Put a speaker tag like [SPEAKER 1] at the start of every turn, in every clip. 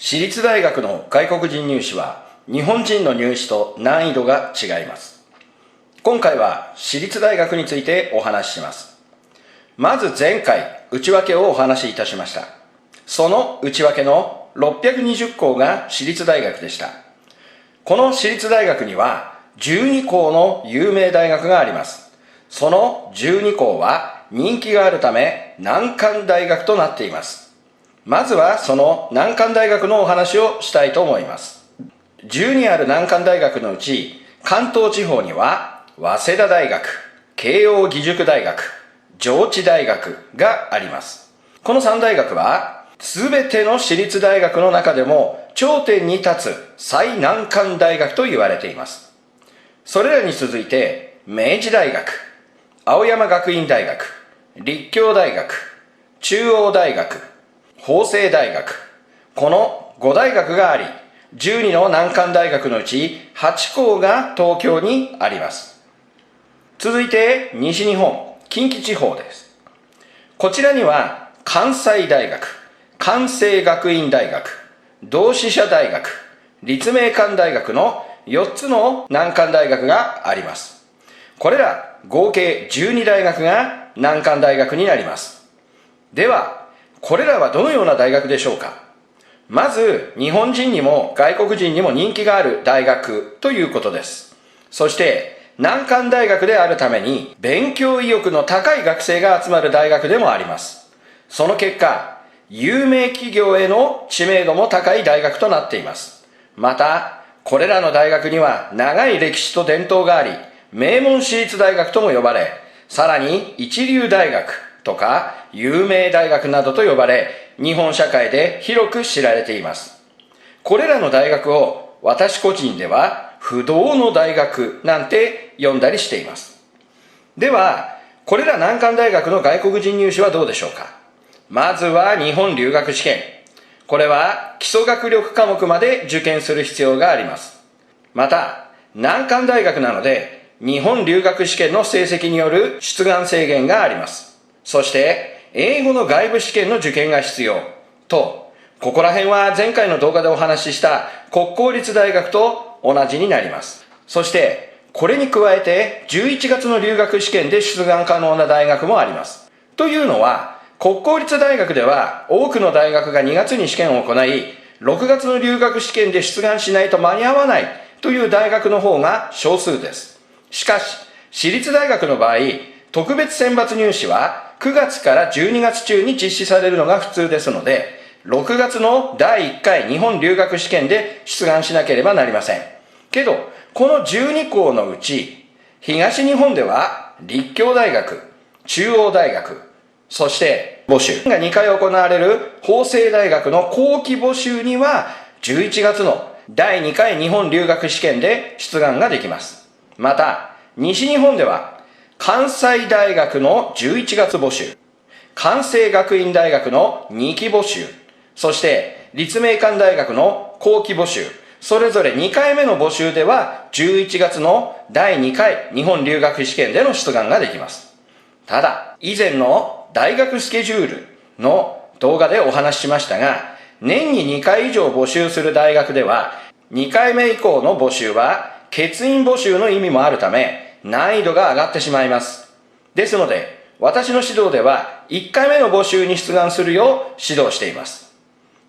[SPEAKER 1] 私立大学の外国人入試は日本人の入試と難易度が違います。今回は私立大学についてお話しします。まず前回内訳をお話しいたしました。その内訳の620校が私立大学でした。この私立大学には12校の有名大学があります。その12校は人気があるため難関大学となっています。まずはその難関大学のお話をしたいと思います。12ある難関大学のうち、関東地方には早稲田大学、慶応義塾大学、上智大学があります。この3大学はすべての私立大学の中でも頂点に立つ最難関大学と言われています。それらに続いて明治大学、青山学院大学、立教大学、中央大学、法政大学、この5大学があり、12の難関大学のうち8校が東京にあります。続いて西日本、近畿地方です。こちらには関西大学、関西学院大学、同志社大学、立命館大学の4つの難関大学があります。これら合計12大学が難関大学になります。では、これらはどのような大学でしょうか。まず、日本人にも外国人にも人気がある大学ということです。そして、難関大学であるために、勉強意欲の高い学生が集まる大学でもあります。その結果、有名企業への知名度も高い大学となっています。また、これらの大学には長い歴史と伝統があり、名門私立大学とも呼ばれ、さらに一流大学とか有名大学などと呼ばれ、日本社会で広く知られています。これらの大学を私個人では不動の大学なんて呼んだりしています。では、これら難関大学の外国人入試はどうでしょうか。まずは日本留学試験。これは基礎学力科目まで受験する必要があります。また、難関大学なので、日本留学試験の成績による出願制限があります。そして、英語の外部試験の受験が必要と、ここら辺は前回の動画でお話しした国公立大学と同じになります。そして、これに加えて11月の留学試験で出願可能な大学もあります。というのは、国公立大学では多くの大学が2月に試験を行い、6月の留学試験で出願しないと間に合わないという大学の方が少数です。しかし、私立大学の場合、特別選抜入試は9月から12月中に実施されるのが普通ですので、6月の第1回日本留学試験で出願しなければなりません。けど、この12校のうち、東日本では立教大学、中央大学、そして募集が2回行われる法政大学の後期募集には、11月の第2回日本留学試験で出願ができます。また、西日本では、関西大学の11月募集、関西学院大学の2期募集、そして立命館大学の後期募集、それぞれ2回目の募集では、11月の第2回日本留学試験での出願ができます。ただ、以前の大学スケジュールの動画でお話ししましたが、年に2回以上募集する大学では、2回目以降の募集は、欠員募集の意味もあるため、難易度が上がってしまいます。ですので、私の指導では、1回目の募集に出願するよう指導しています。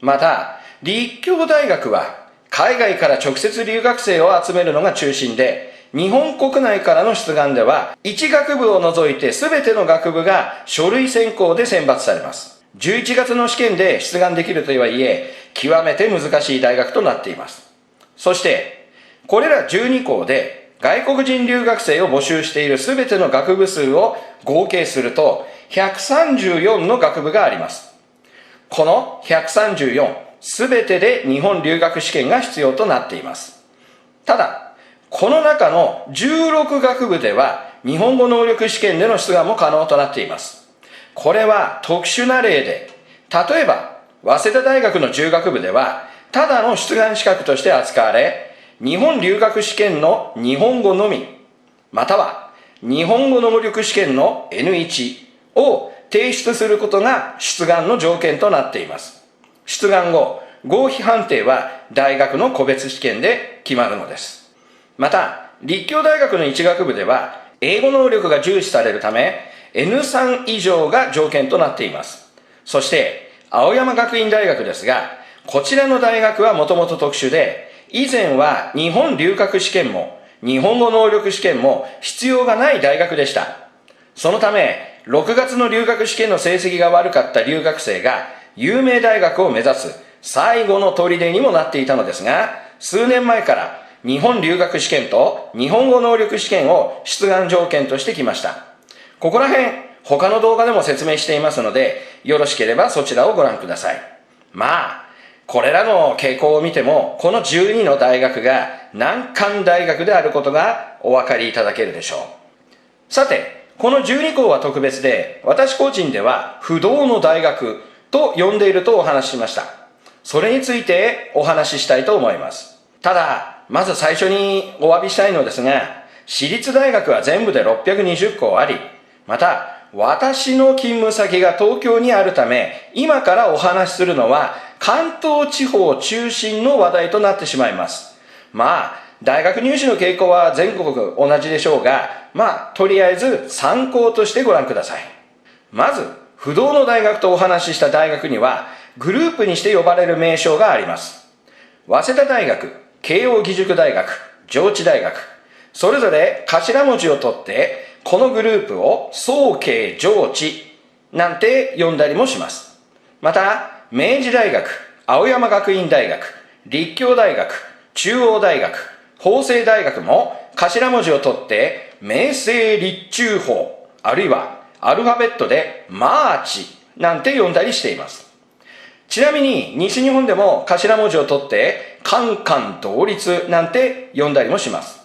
[SPEAKER 1] また、立教大学は、海外から直接留学生を集めるのが中心で、日本国内からの出願では、1学部を除いて全ての学部が書類選考で選抜されます。11月の試験で出願できるとはいえ、極めて難しい大学となっています。そして、これら12校で外国人留学生を募集している全ての学部数を合計すると134の学部があります。この134全てで日本留学試験が必要となっています。ただ、この中の16学部では日本語能力試験での出願も可能となっています。これは特殊な例で、例えば早稲田大学の中学部ではただの出願資格として扱われ、日本留学試験の日本語のみ、または日本語能力試験の N1 を提出することが出願の条件となっています。出願後、合否判定は大学の個別試験で決まるのです。また、立教大学の一学部では、英語能力が重視されるため、N3 以上が条件となっています。そして、青山学院大学ですが、こちらの大学はもともと特殊で、以前は日本留学試験も、日本語能力試験も必要がない大学でした。そのため、6月の留学試験の成績が悪かった留学生が、有名大学を目指す最後の砦にもなっていたのですが、数年前から日本留学試験と日本語能力試験を出願条件としてきました。ここら辺、他の動画でも説明していますので、よろしければそちらをご覧ください。これらの傾向を見ても、この12の大学が難関大学であることがお分かりいただけるでしょう。さて、この12校は特別で、私個人では不動の大学と呼んでいるとお話ししました。それについてお話ししたいと思います。ただ、まず最初にお詫びしたいのですが、私立大学は全部で620校あり、また、私の勤務先が東京にあるため、今からお話しするのは関東地方中心の話題となってしまいます。大学入試の傾向は全国同じでしょうが、とりあえず参考としてご覧ください。まず、不動の大学とお話しした大学には、グループにして呼ばれる名称があります。早稲田大学、慶應義塾大学、上智大学、それぞれ頭文字を取って、このグループを早慶上智なんて呼んだりもします。また、明治大学、青山学院大学、立教大学、中央大学、法政大学も頭文字を取って明星立中法、あるいはアルファベットでマーチなんて呼んだりしています。ちなみに西日本でも頭文字を取ってカンカン同率なんて呼んだりもします。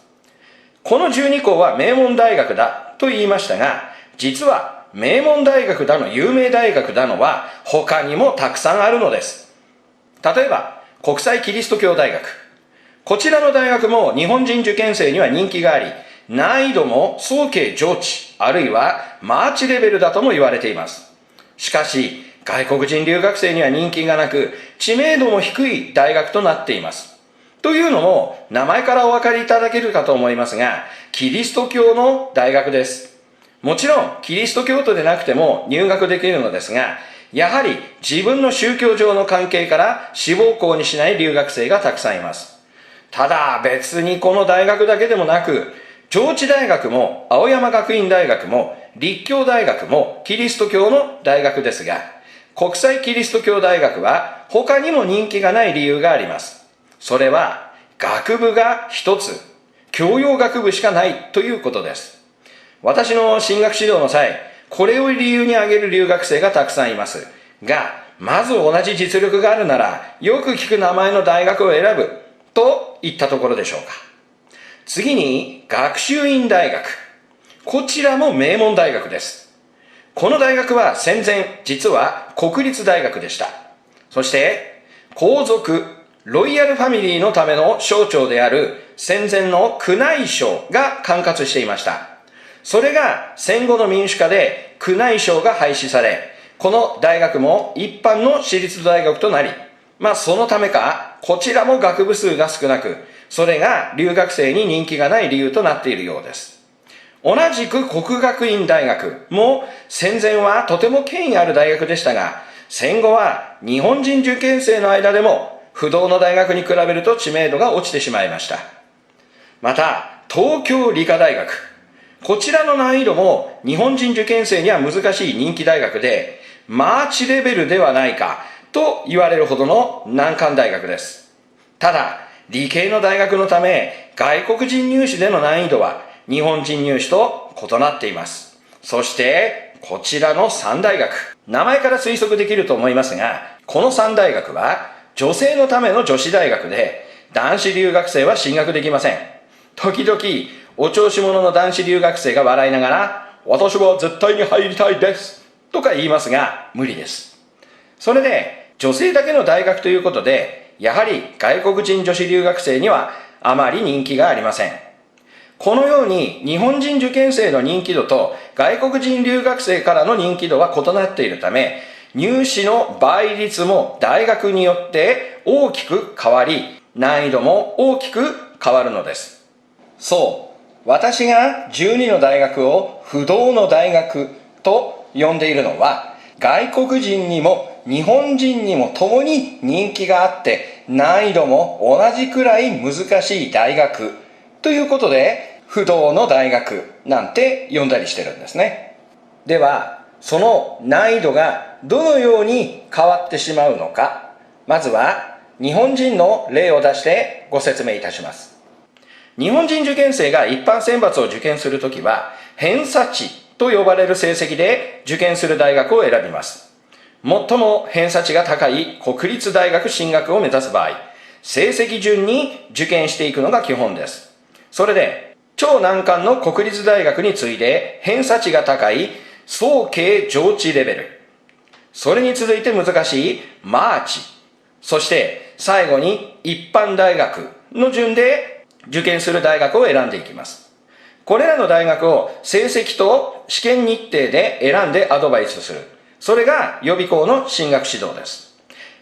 [SPEAKER 1] この12校は名門大学だと言いましたが、実は名門大学だの有名大学だのは他にもたくさんあるのです。例えば国際キリスト教大学、こちらの大学も日本人受験生には人気があり、難易度も早慶上智あるいはマーチレベルだとも言われています。しかし外国人留学生には人気がなく、知名度も低い大学となっています。というのも、名前からお分かりいただけるかと思いますが、キリスト教の大学です。もちろん、キリスト教徒でなくても入学できるのですが、やはり自分の宗教上の関係から志望校にしない留学生がたくさんいます。ただ、別にこの大学だけでもなく、上智大学も青山学院大学も立教大学もキリスト教の大学ですが、国際キリスト教大学は他にも人気がない理由があります。それは学部が一つ、教養学部しかないということです。私の進学指導の際、これを理由に挙げる留学生がたくさんいますが、まず同じ実力があるなら、よく聞く名前の大学を選ぶといったところでしょうか。次に学習院大学。こちらも名門大学です。この大学は戦前、実は国立大学でした。そして、皇族、ロイヤルファミリーのための省庁である戦前の宮内省が管轄していました。それが戦後の民主化で宮内省が廃止され、この大学も一般の私立大学となり、そのためか、こちらも学部数が少なく、それが留学生に人気がない理由となっているようです。同じく國學院大学も戦前はとても権威ある大学でしたが、戦後は日本人受験生の間でも不動の大学に比べると知名度が落ちてしまいました。また、東京理科大学。こちらの難易度も日本人受験生には難しい人気大学で、マーチレベルではないかと言われるほどの難関大学です。ただ、理系の大学のため、外国人入試での難易度は日本人入試と異なっています。そして、こちらの3大学。名前から推測できると思いますが、この3大学は、女性のための女子大学で、男子留学生は進学できません。時々、お調子者の男子留学生が笑いながら、私は絶対に入りたいです。とか言いますが、無理です。それで、女性だけの大学ということで、やはり外国人女子留学生にはあまり人気がありません。このように日本人受験生の人気度と外国人留学生からの人気度は異なっているため、入試の倍率も大学によって大きく変わり、難易度も大きく変わるのです。そう、私が12の大学を不動の大学と呼んでいるのは、外国人にも日本人にも共に人気があって、難易度も同じくらい難しい大学ということで、不動の大学なんて呼んだりしてるんですね。では、その難易度がどのように変わってしまうのか、まずは日本人の例を出してご説明いたします。日本人受験生が一般選抜を受験するときは、偏差値と呼ばれる成績で受験する大学を選びます。最も偏差値が高い国立大学進学を目指す場合、成績順に受験していくのが基本です。それで、超難関の国立大学に次いで偏差値が高い早慶上智レベル。それに続いて難しいマーチ。そして最後に一般大学の順で受験する大学を選んでいきます。これらの大学を成績と試験日程で選んでアドバイスする。それが予備校の進学指導です。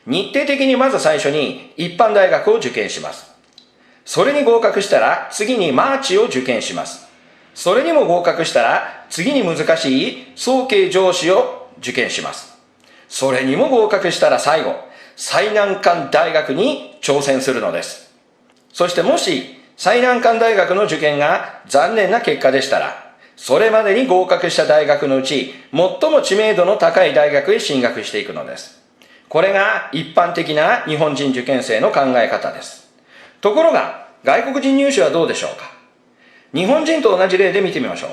[SPEAKER 1] 日程的にまず最初に一般大学を受験します。それに合格したら次にマーチを受験します。それにも合格したら次に難しい早慶上智を受験します。それにも合格したら最後、最難関大学に挑戦するのです。そしてもし最難関大学の受験が残念な結果でしたら、それまでに合格した大学のうち最も知名度の高い大学へ進学していくのです。これが一般的な日本人受験生の考え方です。ところが外国人入試はどうでしょうか。日本人と同じ例で見てみましょう。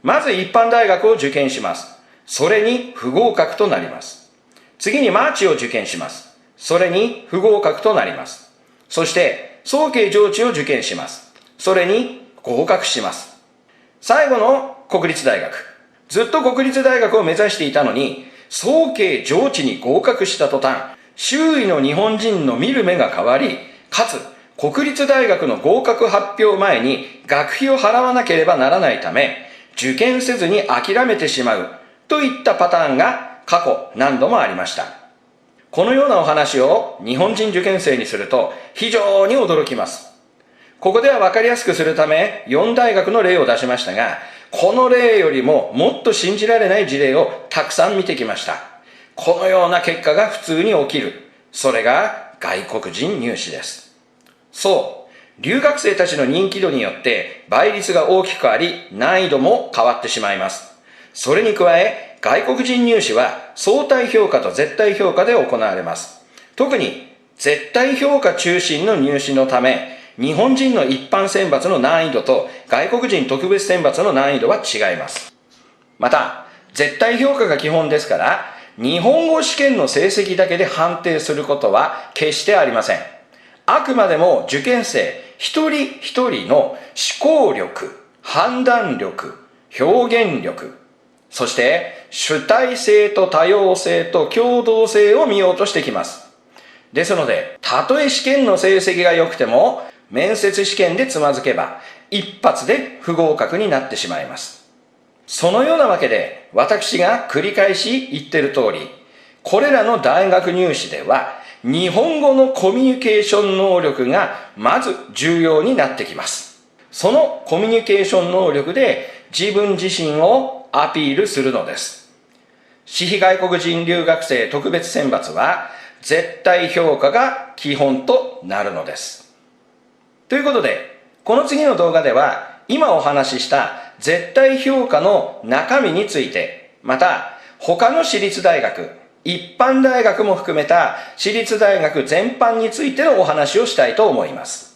[SPEAKER 1] まず一般大学を受験します。それに不合格となります。次にマーチを受験します。それに不合格となります。そして早慶上智を受験します。それに合格します。最後の国立大学。ずっと国立大学を目指していたのに、早慶上智に合格した途端、周囲の日本人の見る目が変わり、かつ国立大学の合格発表前に学費を払わなければならないため、受験せずに諦めてしまうといったパターンが過去何度もありました。このようなお話を日本人受験生にすると非常に驚きます。ここでは分かりやすくするため4大学の例を出しましたが、この例よりももっと信じられない事例をたくさん見てきました。このような結果が普通に起きる。それが外国人入試です。そう、留学生たちの人気度によって倍率が大きくあり、難易度も変わってしまいます。それに加え、外国人入試は相対評価と絶対評価で行われます。特に絶対評価中心の入試のため、日本人の一般選抜の難易度と外国人特別選抜の難易度は違います。また、絶対評価が基本ですから、日本語試験の成績だけで判定することは決してありません。あくまでも受験生一人一人の思考力、判断力、表現力、そして主体性と多様性と共同性を見ようとしてきます。ですので、たとえ試験の成績が良くても、面接試験でつまずけば、一発で不合格になってしまいます。そのようなわけで、私が繰り返し言ってる通り、これらの大学入試では、日本語のコミュニケーション能力がまず重要になってきます。そのコミュニケーション能力で自分自身をアピールするのです。私費外国人留学生特別選抜は絶対評価が基本となるのです。ということで、この次の動画では今お話しした絶対評価の中身について、また他の私立大学、一般大学も含めた私立大学全般についてのお話をしたいと思います。